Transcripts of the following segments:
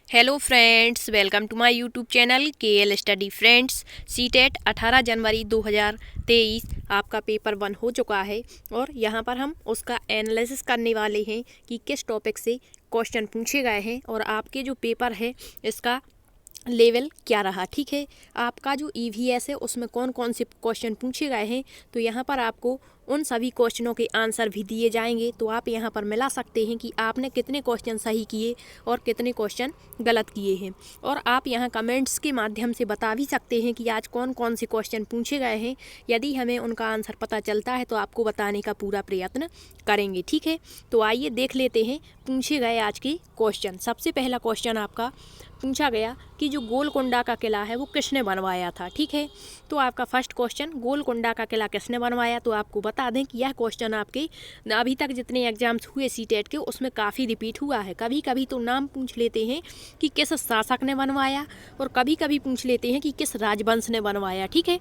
Hello friends, welcome to my YouTube channel KL study friends. CTET 18 जनवरी 2023 आपका paper 1 हो चुका है और यहाँ पर हम उसका एनालिसिस करने वाले हैं कि किस टॉपिक से क्वेश्चन पूछे गए हैं और आपके जो पेपर है इसका लेवल क्या रहा। ठीक है, आपका जो ईवीएस है उसमें कौन कौन से क्वेश्चन पूछे गए हैं, तो यहाँ पर आपको उन सभी क्वेश्चनों के आंसर भी दिए जाएंगे। तो आप यहाँ पर मिला सकते हैं कि आपने कितने क्वेश्चन सही किए और कितने क्वेश्चन गलत किए हैं। और आप यहाँ कमेंट्स के माध्यम से बता भी सकते हैं कि आज कौन कौन से क्वेश्चन पूछे गए हैं। यदि हमें उनका आंसर पता चलता है तो आपको बताने का पूरा प्रयत्न करेंगे। ठीक है, तो आइए देख लेते हैं पूछे गए आज के क्वेश्चन। सबसे पहला क्वेश्चन आपका पूछा गया कि जो गोलकुंडा का किला है वो किसने बनवाया था। ठीक है, तो आपका फर्स्ट क्वेश्चन, गोलकुंडा का किला किसने बनवाया, तो आपको बता दें कि यह क्वेश्चन आपके अभी तक जितने एग्जाम्स हुए सीटेट के उसमें काफ़ी रिपीट हुआ है। कभी कभी तो नाम पूछ लेते हैं कि किस शासक ने बनवाया और कभी कभी पूछ लेते हैं कि किस राजवंश ने बनवाया। ठीक है,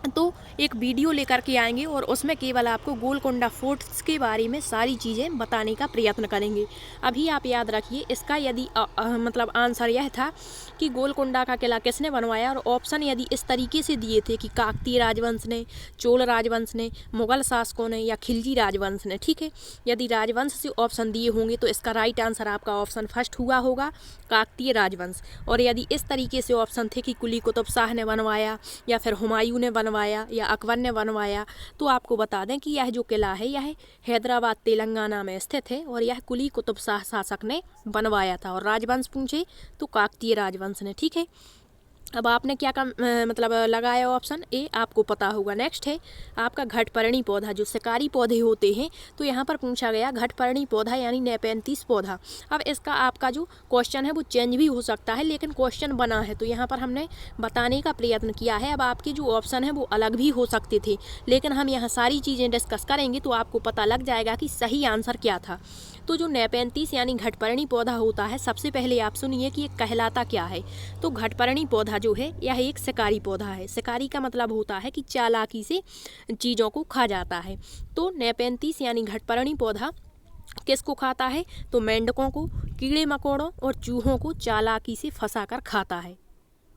तो एक वीडियो लेकर के आएंगे और उसमें केवल आपको गोलकुंडा फोर्ट्स के बारे में सारी चीज़ें बताने का प्रयत्न करेंगे। अभी आप याद रखिए, इसका यदि मतलब आंसर यह था कि गोलकुंडा का किला किसने बनवाया, और ऑप्शन यदि इस तरीके से दिए थे कि काकतीय राजवंश ने, चोल राजवंश ने, मुगल शासकों ने या खिलजी राजवंश ने। ठीक है, यदि राजवंश से ऑप्शन दिए होंगे तो इसका राइट आंसर आपका ऑप्शन फर्स्ट हुआ होगा, काकतीय राजवंश। और यदि इस तरीके से ऑप्शन थे कि कुली कुतुब शाह ने बनवाया या फिर हुमायूं ने बनवाया या अकबर ने बनवाया, तो आपको बता दें कि यह जो किला है यह हैदराबाद तेलंगाना में स्थित है और यह कुली कुतुब शाह शासक ने बनवाया था। और राजवंश पूछे तो काकतीय राजवंश ने। ठीक है, अब आपने क्या मतलब लगाया ऑप्शन ए, आपको पता होगा। नेक्स्ट है आपका घटपर्णी पौधा, जो शिकारी पौधे होते हैं, तो यहाँ पर पूछा गया घटपर्णी पौधा यानी नेपेंथिस पौधा। अब इसका आपका जो क्वेश्चन है वो चेंज भी हो सकता है, लेकिन क्वेश्चन बना है तो यहाँ पर हमने बताने का प्रयत्न किया है। अब आपके जो ऑप्शन है वो अलग भी हो सकते थे, लेकिन हम यहाँ सारी चीज़ें डिस्कस करेंगे तो आपको पता लग जाएगा कि सही आंसर क्या था। तो जो नेपेंथिस यानी घटपर्णी पौधा होता है, सबसे पहले आप सुनिए कि ये कहलाता क्या है। तो घटपर्णी पौधा जो है यह एक शिकारी पौधा है। शिकारी का मतलब होता है कि चालाकी से चीज़ों को खा जाता है। तो नेपेंथिस यानी घटपर्णी पौधा किसको खाता है, तो मेंढकों को, कीड़े मकोड़ों और चूहों को चालाकी से फंसाकर खाता है।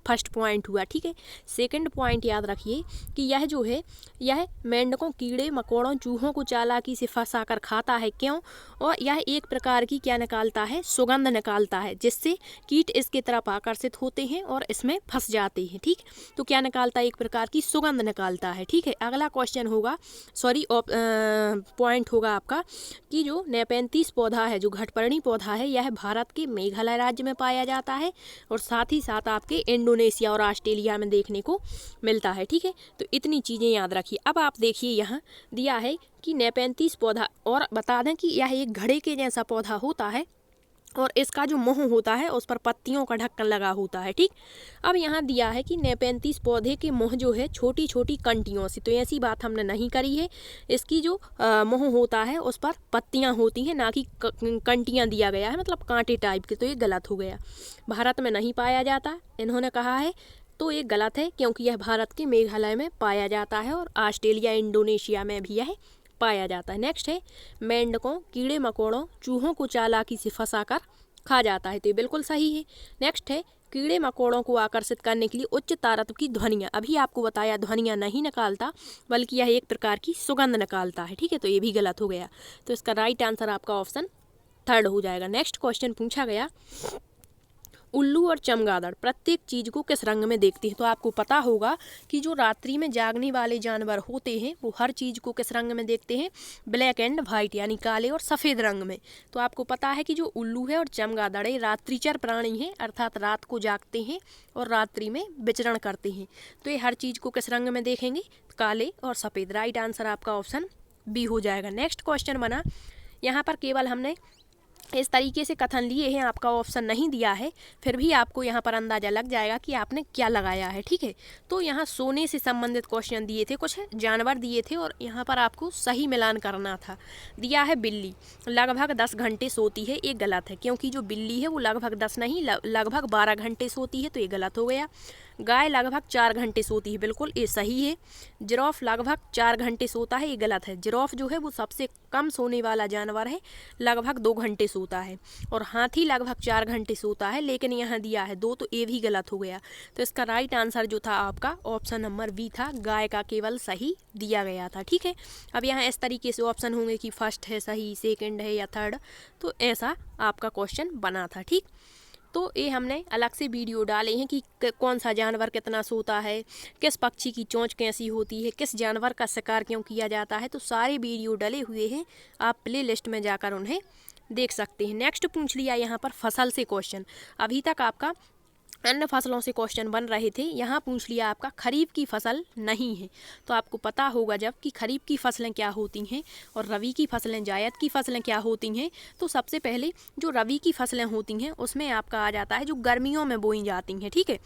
फर्स्ट पॉइंट हुआ। ठीक है, सेकंड पॉइंट याद रखिए कि यह जो है यह मेंढकों, कीड़े मकोड़ों, चूहों को चालाकी से फंसा कर खाता है। क्यों, और यह एक प्रकार की क्या निकालता है, सुगंध निकालता है, जिससे कीट इसके तरफ आकर्षित होते हैं और इसमें फंस जाते हैं। ठीक, तो क्या निकालता है, एक प्रकार की सुगंध निकालता है। ठीक है, अगला क्वेश्चन होगा, सॉरी पॉइंट होगा आपका कि जो नेपेंथिस पौधा है, जो घटपर्णी पौधा है, यह भारत के मेघालय राज्य में पाया जाता है और साथ ही साथ आपके इंडोनेशिया और ऑस्ट्रेलिया में देखने को मिलता है। ठीक है, तो इतनी चीज़ें याद रखिए। अब आप देखिए यहाँ दिया है कि नेपेंथिस पौधा, और बता दें कि यह एक घड़े के जैसा पौधा होता है और इसका जो मुंह होता है उस पर पत्तियों का ढक्कन लगा होता है। ठीक, अब यहाँ दिया है कि नेपेंथिस पौधे के मुंह जो है छोटी छोटी कंटियों से, तो ऐसी बात हमने नहीं करी है। इसकी जो मुंह होता है उस पर पत्तियाँ होती हैं, ना कि कंटियाँ दिया गया है, मतलब कांटे टाइप के, तो ये गलत हो गया। भारत में नहीं पाया जाता इन्होंने कहा है, तो ये गलत है, क्योंकि यह भारत के मेघालय में पाया जाता है और ऑस्ट्रेलिया, इंडोनेशिया में भी यह पाया जाता है। नेक्स्ट है मेंढकों, कीड़े मकोड़ों, चूहों को चालाकी से फंसाकर खा जाता है, तो ये बिल्कुल सही है। नेक्स्ट है कीड़े मकोड़ों को आकर्षित करने के लिए उच्च तारत्व की ध्वनियाँ, अभी आपको बताया ध्वनियाँ नहीं निकालता बल्कि यह एक प्रकार की सुगंध निकालता है। ठीक है, तो ये भी गलत हो गया, तो इसका राइट आंसर आपका ऑप्शन थर्ड हो जाएगा। नेक्स्ट क्वेश्चन पूछा गया उल्लू और चमगादड़ प्रत्येक चीज को किस रंग में देखते हैं। तो आपको पता होगा कि जो रात्रि में जागने वाले जानवर होते हैं वो हर चीज को किस रंग में देखते हैं, ब्लैक एंड वाइट यानी काले और सफेद रंग में। तो आपको पता है कि जो उल्लू है और चमगादड़ है रात्रिचर प्राणी हैं, अर्थात रात को जागते हैं और रात्रि में विचरण करते हैं। तो ये हर चीज को किस रंग में देखेंगे, काले और सफेद। राइट आंसर आपका ऑप्शन बी हो जाएगा। नेक्स्ट क्वेश्चन बना, यहाँ पर केवल हमने इस तरीके से कथन लिए हैं, आपका ऑप्शन नहीं दिया है, फिर भी आपको यहाँ पर अंदाजा लग जाएगा कि आपने क्या लगाया है। ठीक है, तो यहाँ सोने से संबंधित क्वेश्चन दिए थे, कुछ जानवर दिए थे और यहाँ पर आपको सही मिलान करना था। दिया है बिल्ली लगभग 10 घंटे सोती है, ये गलत है, क्योंकि जो बिल्ली है वो लगभग 10 नहीं लगभग 12 घंटे सोती है, तो ये गलत हो गया। गाय लगभग 4 घंटे सोती है, बिल्कुल ये सही है। जिराफ लगभग 4 घंटे सोता है, ये गलत है। जिराफ जो है वो सबसे कम सोने वाला जानवर है, लगभग 2 घंटे सोता है। और हाथी लगभग 4 घंटे सोता है, लेकिन यहाँ दिया है 2, तो ये भी गलत हो गया। तो इसका राइट आंसर जो था आपका ऑप्शन नंबर बी था, गाय का केवल सही दिया गया था। ठीक है, अब यहाँ इस तरीके से ऑप्शन होंगे कि फर्स्ट है सही, सेकंड है या थर्ड, तो ऐसा आपका क्वेश्चन बना था। ठीक, तो ये हमने अलग से वीडियो डाले हैं कि कौन सा जानवर कितना सोता है, किस पक्षी की चोंच कैसी होती है, किस जानवर का शिकार क्यों किया जाता है, तो सारे वीडियो डले हुए हैं, आप प्ले लिस्ट में जाकर उन्हें देख सकते हैं। नेक्स्ट पूछ लिया यहाँ पर फसल से क्वेश्चन। अभी तक आपका अन्य फसलों से क्वेश्चन बन रहे थे, यहाँ पूछ लिया आपका खरीफ की फसल नहीं है। तो आपको पता होगा जब कि खरीफ की फसलें क्या होती हैं और रबी की फसलें, जायद की फसलें क्या होती हैं। तो सबसे पहले जो रबी की फसलें होती हैं उसमें आपका आ जाता है जो गर्मियों में बोई जाती हैं। ठीक है,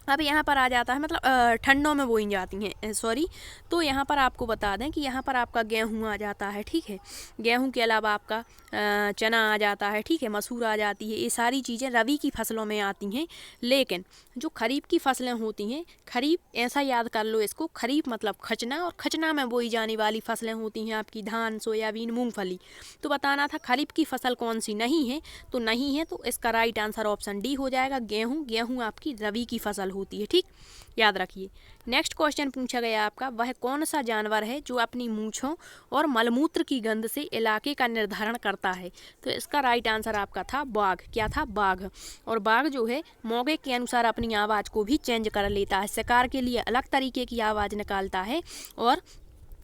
अब यहाँ पर आ जाता है मतलब ठंडों में बोई जाती हैं, सॉरी। तो यहाँ पर आपको बता दें कि यहाँ पर आपका गेहूँ आ जाता है। ठीक है, गेहूँ के अलावा आपका चना आ जाता है। ठीक है, मसूर आ जाती है, ये सारी चीज़ें रबी की फसलों में आती हैं। लेकिन जो खरीफ की फसलें होती हैं, खरीफ ऐसा याद कर लो इसको, खरीफ मतलब खचना, और खचना में बोई जाने वाली फसलें होती हैं आपकी धान, सोयाबीन, मूँगफली। तो बताना था खरीफ की फसल कौन सी नहीं है, तो नहीं है, तो इसका राइट आंसर ऑप्शन डी हो जाएगा, गेहूँ। गेहूँ आपकी रबी की फसल होती है। ठीक, याद रखिए। नेक्स्ट क्वेश्चन पूछा गया आपका, वह कौन सा जानवर है जो अपनी मूंछों और मलमूत्र की गंध से इलाके का निर्धारण करता है। तो इसका राइट आंसर आपका था बाघ। क्या था? बाघ। और बाघ जो है मौके के अनुसार अपनी आवाज़ को भी चेंज कर लेता है, शिकार के लिए अलग तरीके की आवाज़ निकालता है, और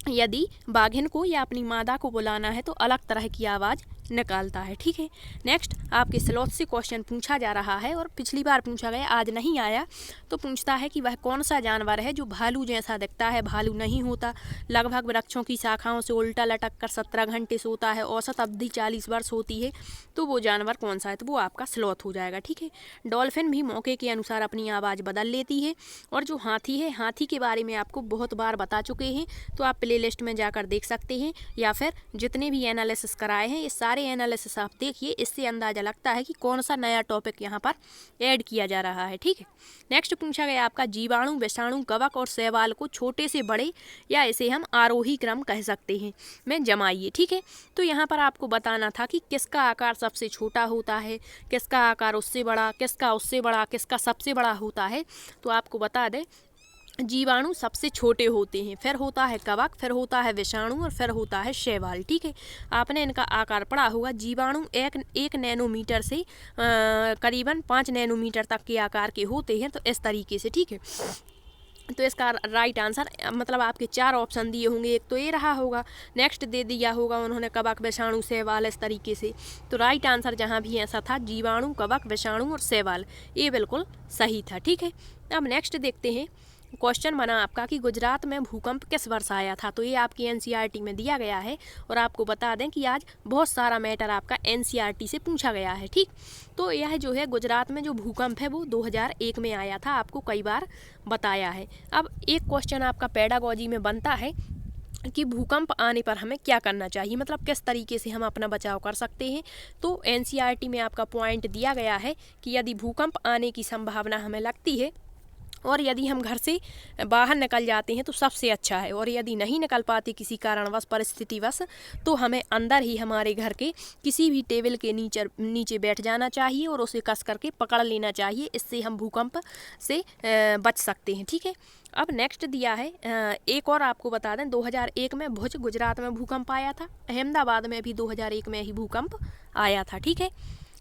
यदि बाघिन को या अपनी मादा को बुलाना है तो अलग तरह की आवाज़ निकालता है। ठीक है, नेक्स्ट आपके स्लॉथ से क्वेश्चन पूछा जा रहा है, और पिछली बार पूछा गया, आज नहीं आया। तो पूछता है कि वह कौन सा जानवर है जो भालू जैसा दिखता है, भालू नहीं होता, लगभग वृक्षों की शाखाओं से उल्टा लटक कर 17 घंटे सोता है, औसत अवधि 40 वर्ष होती है। तो वो जानवर कौन सा है? तो वो आपका स्लॉथ हो जाएगा। ठीक है, डॉल्फिन भी मौके के अनुसार अपनी आवाज़ बदल लेती है। और जो हाथी है, हाथी के बारे में आपको बहुत बार बता चुके हैं, तो आप प्ले लिस्ट में जाकर देख सकते हैं, या फिर जितने भी एनालिसिस कराए हैं ये सारे एनालिसिस आप देखिए, इससे अंदाजा लगता है कि कौन सा नया टॉपिक यहाँ पर ऐड किया जा रहा है। ठीक है, नेक्स्ट पूछा गया आपका, जीवाणु, विषाणु, कवक और शैवाल को छोटे से बड़े, या इसे हम आरोही क्रम कह सकते हैं, में जमाइए। ठीक है, तो यहाँ पर आपको बताना था कि किसका आकार सबसे छोटा होता है, किसका आकार उससे बड़ा, किसका उससे बड़ा, किसका सबसे बड़ा होता है। तो आपको बता दें, जीवाणु सबसे छोटे होते हैं, फिर होता है कवक, फिर होता है विषाणु, और फिर होता है शैवाल। ठीक है, आपने इनका आकार पढ़ा होगा। जीवाणु एक नैनोमीटर से करीबन 5 नैनोमीटर तक के आकार के होते हैं, तो इस तरीके से। ठीक है, तो इसका राइट आंसर मतलब आपके 4 ऑप्शन दिए होंगे, एक तो ये रहा होगा, नेक्स्ट दे दिया होगा उन्होंने कवक, विषाणु, शैवाल, इस तरीके से। तो राइट आंसर जहाँ भी ऐसा था, जीवाणु, कवक, विषाणु और शैवाल, ये बिल्कुल सही था। ठीक है, अब नेक्स्ट देखते हैं, क्वेश्चन बना आपका कि गुजरात में भूकंप किस वर्ष आया था। तो ये आपकी एनसीईआरटी में दिया गया है, और आपको बता दें कि आज बहुत सारा मैटर आपका एनसीईआरटी से पूछा गया है। ठीक, तो यह जो है गुजरात में जो भूकंप है वो 2001 में आया था, आपको कई बार बताया है। अब एक क्वेश्चन आपका पेडागोजी में बनता है कि भूकंप आने पर हमें क्या करना चाहिए, मतलब किस तरीके से हम अपना बचाव कर सकते हैं। तो एनसीईआरटी में आपका पॉइंट दिया गया है कि यदि भूकंप आने की संभावना हमें लगती है, और यदि हम घर से बाहर निकल जाते हैं तो सबसे अच्छा है, और यदि नहीं निकल पाते किसी कारणवश, परिस्थितिवश, तो हमें अंदर ही हमारे घर के किसी भी टेबल के नीचे बैठ जाना चाहिए और उसे कस करके पकड़ लेना चाहिए। इससे हम भूकंप से बच सकते हैं। ठीक है, अब नेक्स्ट दिया है, एक और आपको बता दें, 2001 में भुज, गुजरात में भूकंप आया था। अहमदाबाद में भी 2001 में ही भूकंप आया था। ठीक है,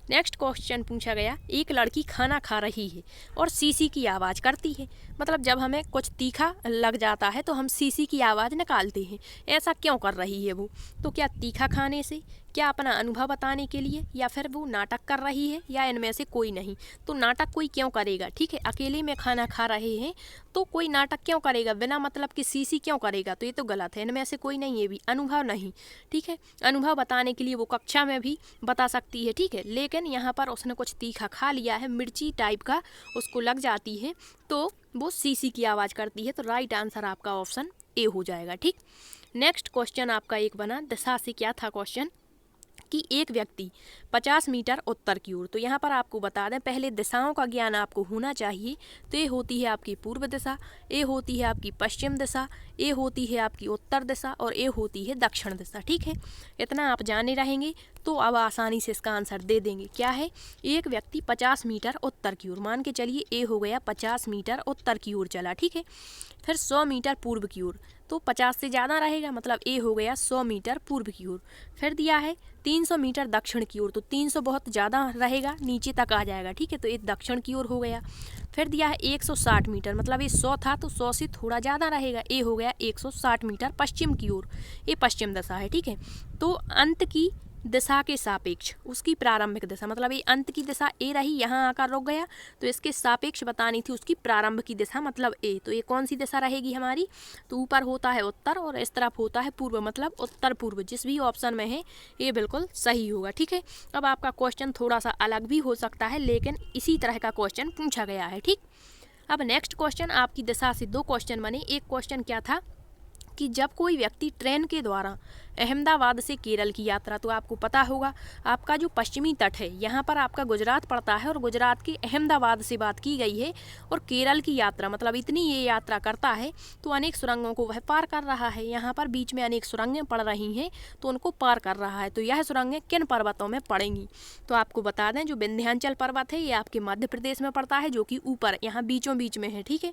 नेक्स्ट क्वेश्चन पूछा गया, एक लड़की खाना खा रही है और सीसी की आवाज़ करती है। मतलब जब हमें कुछ तीखा लग जाता है तो हम सीसी की आवाज़ निकालते हैं, ऐसा क्यों कर रही है वो? तो क्या तीखा खाने से, क्या अपना अनुभव बताने के लिए, या फिर वो नाटक कर रही है, या इनमें से कोई नहीं? तो नाटक कोई क्यों करेगा? ठीक है, अकेले में खाना खा रहे हैं तो कोई नाटक क्यों करेगा, बिना मतलब कि सीसी क्यों करेगा? तो ये तो गलत है, इनमें से कोई नहीं, ये भी अनुभव नहीं। ठीक है, अनुभव बताने के लिए वो कक्षा में भी बता सकती है। ठीक है, लेकिन यहाँ पर उसने कुछ तीखा खा लिया है, मिर्ची टाइप का उसको लग जाती है, तो वो सीसी की आवाज़ करती है। तो राइट आंसर आपका ऑप्शन ए हो जाएगा। ठीक, नेक्स्ट क्वेश्चन आपका एक बना, दिशा से क्या था क्वेश्चन कि एक व्यक्ति 50 मीटर उत्तर की ओर, तो यहाँ पर आपको बता दें पहले दिशाओं का ज्ञान आपको होना चाहिए। तो ये होती है आपकी पूर्व दिशा, ये होती है आपकी पश्चिम दिशा, ये होती है आपकी उत्तर दिशा और ये होती है दक्षिण दिशा। ठीक है, इतना आप जाने रहेंगे तो अब आसानी से इसका आंसर दे देंगे। क्या है, एक व्यक्ति 50 मीटर उत्तर की ओर, मान के चलिए ए हो गया 50 मीटर उत्तर की ओर चला। ठीक है, फिर 100 मीटर पूर्व की ओर, तो 50 से ज़्यादा रहेगा, मतलब ए हो गया 100 मीटर पूर्व की ओर। फिर दिया है 300 मीटर दक्षिण की ओर, तो 300 बहुत ज़्यादा रहेगा, नीचे तक आ जाएगा। ठीक है, तो ये दक्षिण की ओर हो गया। फिर दिया है 160 मीटर, मतलब ये 100 था तो 100 से थोड़ा ज़्यादा रहेगा, ए हो गया 160 मीटर पश्चिम की ओर, ये पश्चिम दिशा है। ठीक है, तो अंत की दिशा के सापेक्ष उसकी प्रारंभिक दिशा, मतलब ये अंत की दिशा ए रही, यहाँ आकर रुक गया, तो इसके सापेक्ष बतानी थी उसकी प्रारंभ की दिशा, मतलब ए। तो ये कौन सी दिशा रहेगी हमारी, तो ऊपर होता है उत्तर और इस तरफ होता है पूर्व, मतलब उत्तर पूर्व। जिस भी ऑप्शन में है ये बिल्कुल सही होगा। ठीक है, अब आपका क्वेश्चन थोड़ा सा अलग भी हो सकता है, लेकिन इसी तरह का क्वेश्चन पूछा गया है। ठीक, अब नेक्स्ट क्वेश्चन, आपकी दिशा से 2 क्वेश्चन बने। एक क्वेश्चन क्या था कि जब कोई व्यक्ति ट्रेन के द्वारा अहमदाबाद से केरल की यात्रा, तो आपको पता होगा आपका जो पश्चिमी तट है यहाँ पर आपका गुजरात पड़ता है और गुजरात के अहमदाबाद से बात की गई है, और केरल की यात्रा मतलब इतनी ये यात्रा करता है तो अनेक सुरंगों को वह पार कर रहा है। यहाँ पर बीच में अनेक सुरंगें पड़ रही हैं तो उनको पार कर रहा है। तो यह सुरंगें किन पर्वतों में पड़ेंगी, तो आपको बता दें जो विंध्याचल पर्वत है ये आपके मध्य प्रदेश में पड़ता है, जो कि ऊपर यहाँ बीचों बीच में है। ठीक है,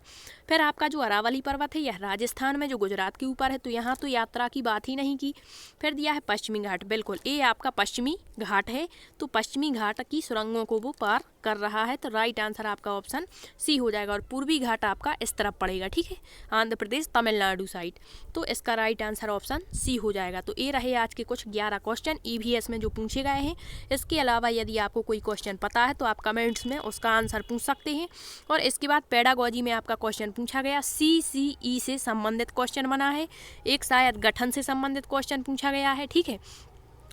फिर आपका जो अरावली पर्वत है यह राजस्थान में जो गुजरात के ऊपर है, तो यहाँ तो यात्रा की बात ही नहीं की। फिर दिया है पश्चिमी घाट, बिल्कुल ये आपका पश्चिमी घाट है, तो पश्चिमी घाट की सुरंगों को वो पार कर रहा है, तो राइट आंसर आपका ऑप्शन सी हो जाएगा। और पूर्वी घाट आपका इस तरफ पड़ेगा। ठीक है, आंध्र प्रदेश तमिलनाडु साइड, तो इसका राइट आंसर ऑप्शन सी हो जाएगा। तो ये रहे आज के कुछ 11 क्वेश्चन ईवीएस में जो पूछे गए हैं। इसके अलावा यदि आपको कोई क्वेश्चन पता है तो आप कमेंट्स में उसका आंसर पूछ सकते हैं। और इसके बाद पेडागोजी में आपका क्वेश्चन पूछा गया, CCE से संबंधित क्वेश्चन बना है, एक शायद गठन से संबंधित क्वेश्चन पूछा गया है। ठीक है,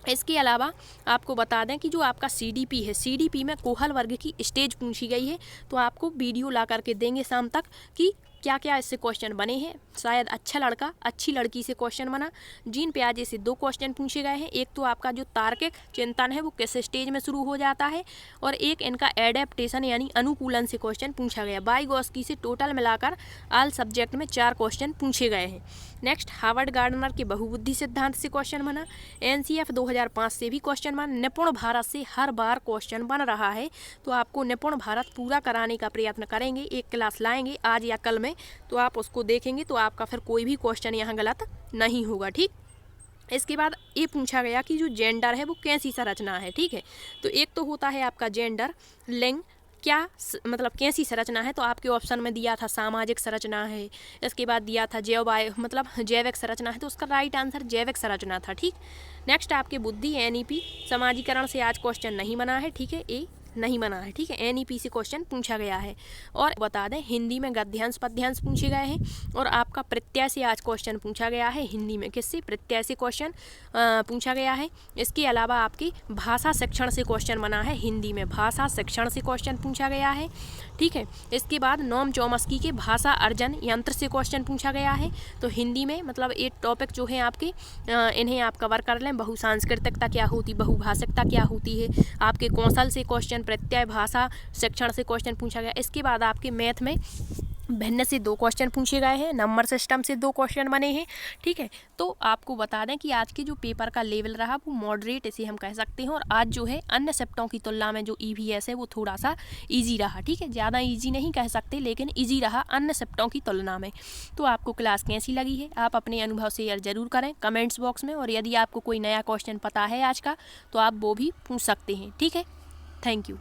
इसके अलावा आपको बता दें कि जो आपका CDP है, CDP में कोहल वर्ग की स्टेज पूछी गई है, तो आपको वीडियो ला करके देंगे शाम तक कि क्या क्या इससे क्वेश्चन बने हैं। शायद अच्छा लड़का अच्छी लड़की से क्वेश्चन बना, जीन प्याजे से 2 क्वेश्चन पूछे गए हैं। एक तो आपका जो तार्किक चिंतन है वो किस स्टेज में शुरू हो जाता है, और एक इनका एडेप्टेशन यानी अनुकूलन से क्वेश्चन पूछा गया। वाइगोस्की से टोटल मिलाकर ऑल सब्जेक्ट में 4 क्वेश्चन पूछे गए हैं। नेक्स्ट हार्वर्ड गार्डनर के बहुबुद्धि सिद्धांत से क्वेश्चन बना, NCF 2005 से भी क्वेश्चन बना, निपुण भारत से हर बार क्वेश्चन बन रहा है, तो आपको निपुण भारत पूरा कराने का प्रयत्न करेंगे, एक क्लास लाएंगे आज या कल में, तो आप उसको देखेंगे तो आपका फिर कोई भी क्वेश्चन यहाँ गलत नहीं होगा। ठीक, इसके बाद ये पूछा गया कि जो जेंडर है वो कैसी संरचना है। ठीक है, तो एक तो होता है आपका जेंडर, लिंग क्या मतलब कैसी संरचना है, तो आपके ऑप्शन में दिया था सामाजिक संरचना है, इसके बाद दिया था मतलब जैविक संरचना है, तो उसका राइट आंसर जैविक संरचना था। ठीक, नेक्स्ट आपके बुद्धि NEP समाजीकरण से आज क्वेश्चन नहीं बना है। ठीक है, ए नहीं बना है। ठीक है, NEP से क्वेश्चन पूछा गया है। और बता दें हिंदी में गद्यांश पद्यांश पूछे गए हैं, और आपका प्रत्यय से आज क्वेश्चन पूछा गया है हिंदी में, किससे, प्रत्यय से क्वेश्चन पूछा गया है। इसके अलावा आपकी भाषा शिक्षण से क्वेश्चन बना है, हिंदी में भाषा शिक्षण से क्वेश्चन पूछा गया है। ठीक है, इसके बाद नोम चॉम्स्की के भाषा अर्जन यंत्र से क्वेश्चन पूछा गया है, तो हिंदी में मतलब ये टॉपिक जो है आपके इन्हें आप कवर कर लें, बहुसांस्कृतिकता क्या होती, बहुभाषिकता क्या होती है। आपके कौशल से क्वेश्चन, प्रत्यय भाषा शिक्षण से क्वेश्चन पूछा गया। इसके बाद आपके मैथ में भिन्न से 2 क्वेश्चन पूछे गए हैं, नंबर सिस्टम से 2 क्वेश्चन बने हैं। ठीक है, तो आपको बता दें कि आज के जो पेपर का लेवल रहा वो मॉडरेट इसे हम कह सकते हैं, और आज जो है अन्य शिफ्टों की तुलना में जो EVS है वो थोड़ा सा इजी रहा। ठीक है, ज़्यादा इजी नहीं कह सकते लेकिन इजी रहा अन्य शिफ्टों की तुलना में। तो आपको क्लास कैसी लगी है आप अपने अनुभव शेयर जरूर करें कमेंट्स बॉक्स में, और यदि आपको कोई नया क्वेश्चन पता है आज का तो आप वो भी पूछ सकते हैं। ठीक है, थैंक यू।